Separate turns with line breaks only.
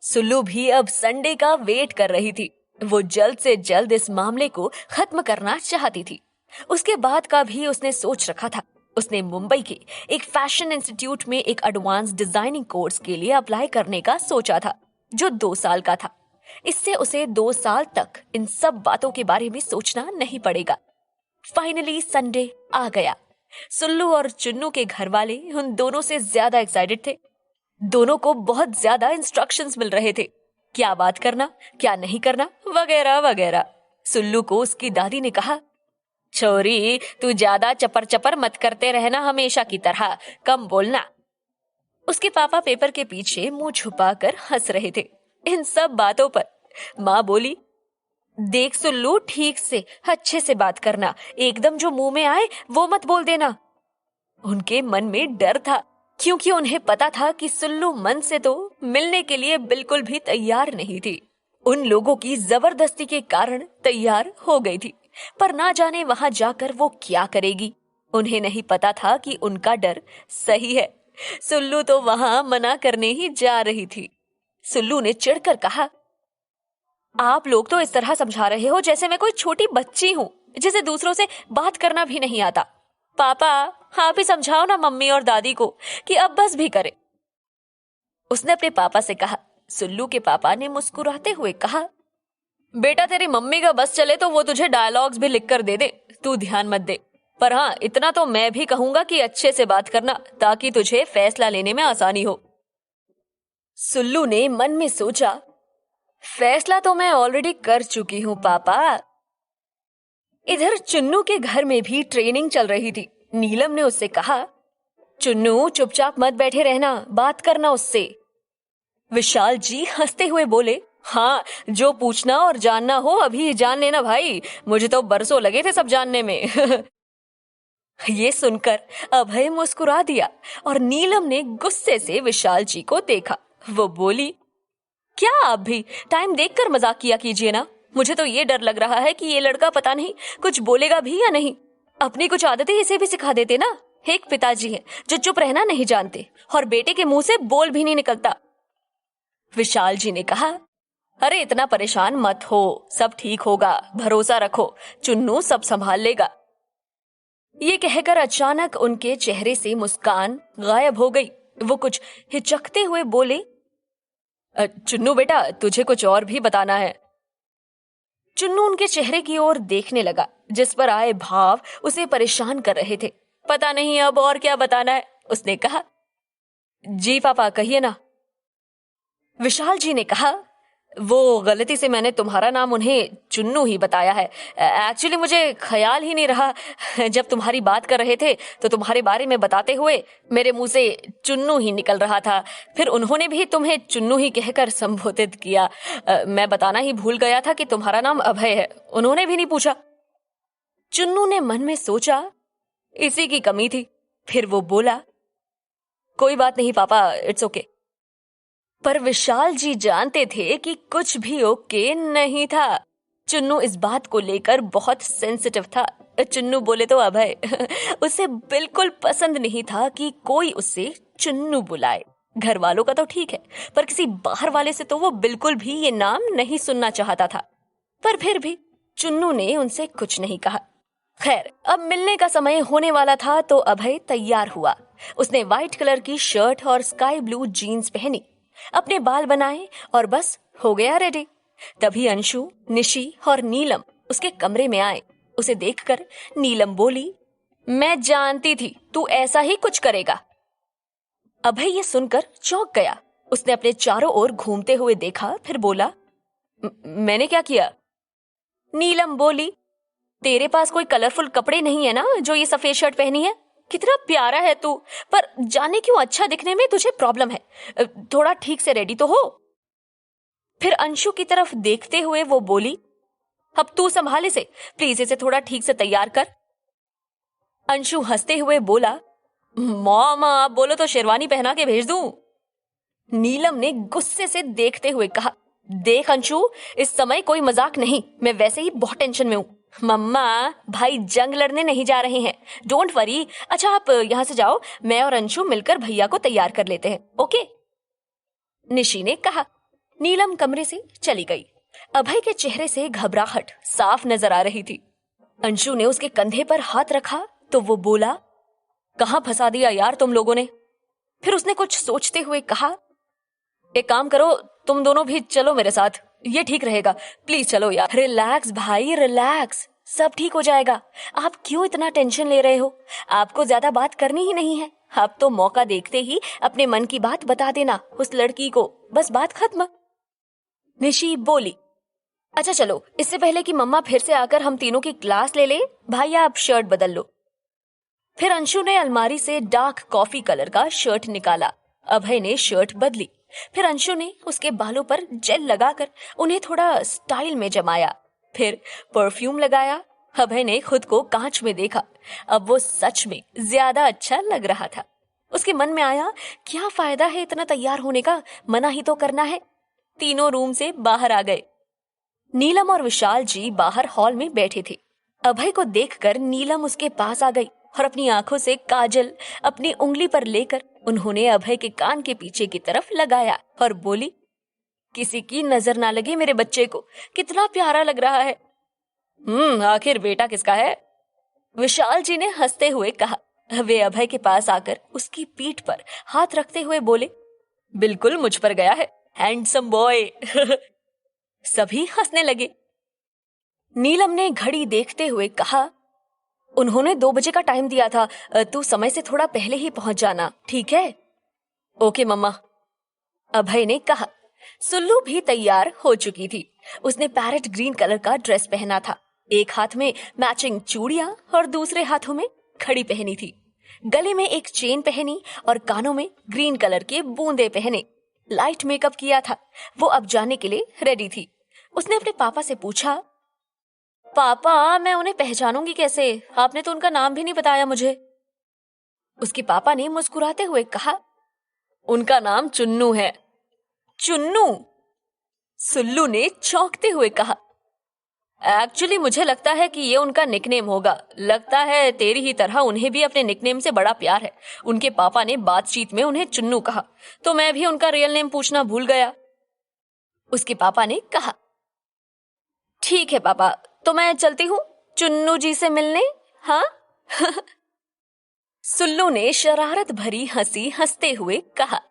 सुल्लू भी अब संडे का वेट कर रही थी। वो जल्द से जल्द इस मामले को खत्म करना चाहती थी। उसके बाद का भी उसने सोच रखा था। उसने मुंबई के एक फैशन इंस्टीट्यूट में एक एडवांस डिजाइनिंग कोर्स के लिए अप्लाई करने का सोचा था, जो 2 साल का था। इससे उसे 2 साल तक इन सब बातों के बारे में सोचना नहीं पड़ेगा। फाइनली संडे आ गया। सुल्लू और चुन्नू के घर वाले उन दोनों से ज्यादा एक्साइटेड थे। दोनों को बहुत ज्यादा इंस्ट्रक्शंस मिल रहे थे, क्या बात करना, क्या नहीं करना, वगैरह वगैरह। सुल्लू को उसकी दादी ने कहा, छोरी तू ज्यादा चपर चपर मत करते रहना, हमेशा की तरह कम बोलना। उसके पापा पेपर के पीछे मुंह छुपाकर हंस रहे थे इन सब बातों पर। माँ बोली, देख सुल्लू, ठीक से अच्छे से बात करना, एकदम जो मुंह में आए वो मत बोल देना। उनके मन में डर था, क्योंकि उन्हें पता था कि सुल्लू मन से तो मिलने के लिए बिल्कुल भी तैयार नहीं थी। उन लोगों की जबरदस्ती के कारण तैयार हो गई थी, पर ना जाने वहां जाकर वो क्या करेगी। उन्हें नहीं पता था कि उनका डर सही है। सुल्लू तो वहां मना करने ही जा रही थी। सुल्लू ने चिढ़कर कहा, आप लोग तो इस तरह समझा रहे हो जैसे मैं कोई छोटी बच्ची हूँ जिसे दूसरों से बात करना भी नहीं आता। पापा, आप ही समझाओ ना मम्मी और दादी को कि अब बस भी करे। उसने अपने पापा से कहा। सुल्लू के पापा ने मुस्कुराते हुए कहा, बेटा तेरी मम्मी का बस चले तो वो तुझे डायलॉग्स भी लिख कर दे दे, तू ध्यान मत दे। पर हाँ, इतना तो मैं भी कहूंगा कि अच्छे से बात करना, ताकि तुझे फैसला लेने में आसानी हो। सुल्लू ने मन में सोचा, फैसला तो मैं ऑलरेडी कर चुकी हूँ पापा। इधर चुन्नू के घर में भी ट्रेनिंग चल रही थी। नीलम ने उससे कहा, चुन्नू चुपचाप मत बैठे रहना, बात करना उससे। विशाल जी हंसते हुए बोले, हाँ, जो पूछना और जानना हो अभी जान लेना भाई, मुझे तो बरसों लगे थे सब जानने में। ये सुनकर अभय मुस्कुरा दिया और नीलम ने गुस्से से विशाल जी को देखा। वो बोली, क्या आप भी टाइम देखकर मजाक किया कीजिए ना। मुझे तो ये डर लग रहा है कि ये लड़का पता नहीं कुछ बोलेगा भी या नहीं। अपनी कुछ आदतें इसे भी सिखा देते ना। एक पिताजी है जो चुप रहना नहीं जानते और बेटे के मुंह से बोल भी नहीं निकलता। विशाल जी ने कहा, अरे इतना परेशान मत हो, सब ठीक होगा, भरोसा रखो, चुन्नू सब संभाल लेगा। ये कहकर अचानक उनके चेहरे से मुस्कान गायब हो गई। वो कुछ हिचकते हुए बोले, चुन्नू बेटा, तुझे कुछ और भी बताना है। चुन्नू उनके चेहरे की ओर देखने लगा, जिस पर आए भाव उसे परेशान कर रहे थे। पता नहीं अब और क्या बताना है, उसने कहा। जी पापा, कहिए ना। विशाल जी ने कहा, वो गलती से मैंने तुम्हारा नाम उन्हें चुन्नू ही बताया है। एक्चुअली मुझे ख्याल ही नहीं रहा। जब तुम्हारी बात कर रहे थे तो तुम्हारे बारे में बताते हुए मेरे मुंह से चुन्नू ही निकल रहा था। फिर उन्होंने भी तुम्हें चुन्नू ही कहकर संबोधित किया। मैं बताना ही भूल गया था कि तुम्हारा नाम अभय है। उन्होंने भी नहीं पूछा। चुन्नू ने मन में सोचा, इसी की कमी थी। फिर वो बोला, कोई बात नहीं पापा, इट्स ओके। पर विशाल जी जानते थे कि कुछ भी ओके नहीं था। चुन्नू इस बात को लेकर बहुत सेंसिटिव था। चुन्नू बोले तो अभय। उसे बिल्कुल पसंद नहीं था कि कोई उससे चुन्नू बुलाए। घर वालों का तो ठीक है, पर किसी बाहर वाले से तो वो बिल्कुल भी ये नाम नहीं सुनना चाहता था। पर फिर भी चुन्नू ने उनसे कुछ नहीं कहा। खैर, अब मिलने का समय होने वाला था तो अभय तैयार हुआ। उसने व्हाइट कलर की शर्ट और स्काई ब्लू जीन्स पहनी, अपने बाल बनाए और बस हो गया रेडी। तभी अंशु, निशी और नीलम उसके कमरे में आए। उसे देखकर नीलम बोली, मैं जानती थी तू ऐसा ही कुछ करेगा। अभय ये सुनकर चौंक गया। उसने अपने चारों ओर घूमते हुए देखा, फिर बोला, मैंने क्या किया? नीलम बोली, तेरे पास कोई कलरफुल कपड़े नहीं है ना जो ये सफेद शर्ट पहनी है? कितना प्यारा है तू, पर जाने क्यों अच्छा दिखने में तुझे प्रॉब्लम है। थोड़ा ठीक से रेडी तो हो। फिर अंशु की तरफ देखते हुए वो बोली, अब तू संभाल इसे, प्लीज इसे थोड़ा ठीक से तैयार कर। अंशु हंसते हुए बोला, मॉम आप बोलो तो शेरवानी पहना के भेज दूं। नीलम ने गुस्से से देखते हुए कहा, देख अंशु, इस समय कोई मजाक नहीं, मैं वैसे ही बहुत टेंशन में हूं। मम्मा, भाई जंग लड़ने नहीं जा रहे हैं, डोंट वरी। अच्छा आप यहाँ से जाओ, मैं और अंशु मिलकर भैया को तैयार कर लेते हैं, ओके? निशी ने कहा। नीलम कमरे से चली गई। अभय के चेहरे से घबराहट साफ नजर आ रही थी। अंशु ने उसके कंधे पर हाथ रखा तो वो बोला, कहाँ फंसा दिया यार तुम लोगों ने। फिर उसने कुछ सोचते हुए कहा, एक काम करो, तुम दोनों भी चलो मेरे साथ, ये ठीक रहेगा, प्लीज चलो यार। रिलैक्स भाई रिलैक्स, सब ठीक हो जाएगा। आप क्यों इतना टेंशन ले रहे हो? आपको ज्यादा बात करनी ही नहीं है। आप तो मौका देखते ही अपने मन की बात बता देना उस लड़की को, बस बात खत्म। निशी बोली, अच्छा चलो, इससे पहले कि मम्मा फिर से आकर हम तीनों की क्लास ले ले, भाई आप शर्ट बदल लो। फिर अंशु ने अलमारी से डार्क कॉफी कलर का शर्ट निकाला। अभय ने शर्ट बदली। फिर अंशु ने उसके बालों पर जेल लगाकर उन्हें थोड़ा स्टाइल में जमाया। फिर परफ्यूम लगाया। अभय ने खुद को कांच में देखा। अब वो सच में ज्यादा अच्छा लग रहा था। उसके मन में आया, क्या फायदा है इतना तैयार होने का, मना ही तो करना है। तीनों रूम से बाहर आ गए। नीलम और विशाल जी बाहर हॉल में बैठे थे। अभय को देखकर नीलम उसके पास आ गई और अपनी आंखों से काजल अपनी उंगली पर लेकर उन्होंने अभय के कान के पीछे की तरफ लगाया और बोली, किसी की नजर ना लगे मेरे बच्चे को, कितना प्यारा लग रहा है। आखिर बेटा किसका है? विशाल जी ने हंसते हुए कहा। वे अभय के पास आकर उसकी पीठ पर हाथ रखते हुए बोले, बिल्कुल मुझ पर गया है, हैंडसम बॉय। सभी हंसने लगे। नीलम ने घड़ी देखते हुए कहा, उन्होंने 2 बजे का टाइम दिया था, तू समय से थोड़ा पहले ही पहुंच जाना, ठीक है? ओके मम्मा, अभय ने कहा। सुल्लू भी तैयार हो चुकी थी। उसने पैरेट ग्रीन कलर का ड्रेस पहना था। एक हाथ में मैचिंग चूड़ियां और दूसरे हाथों में घड़ी पहनी थी। गले में एक चेन पहनी और कानों में ग्रीन कलर के बूंदे पहने। लाइट मेकअप किया था। वो अब जाने के लिए रेडी थी। उसने अपने पापा से पूछा, पापा मैं उन्हें पहचानूंगी कैसे? आपने तो उनका नाम भी नहीं बताया मुझे। उसके पापा ने मुस्कुराते हुए कहा, उनका नाम चुन्नू है। चुन्नू? सुल्लू ने चौंकते हुए कहा, एक्चुअली मुझे लगता है कि ये उनका निकनेम होगा। लगता है तेरी ही तरह उन्हें भी अपने निकनेम से बड़ा प्यार है। उनके पापा ने बातचीत में उन्हें चुन्नू कहा, तो मैं भी उनका रियल नेम पूछना भूल गया। उसके पापा ने कहा, ठीक है पापा, तो मैं चलती हूँ चुन्नू जी से मिलने। हाँ? सुल्लू ने शरारत भरी हंसी हंसते हुए कहा।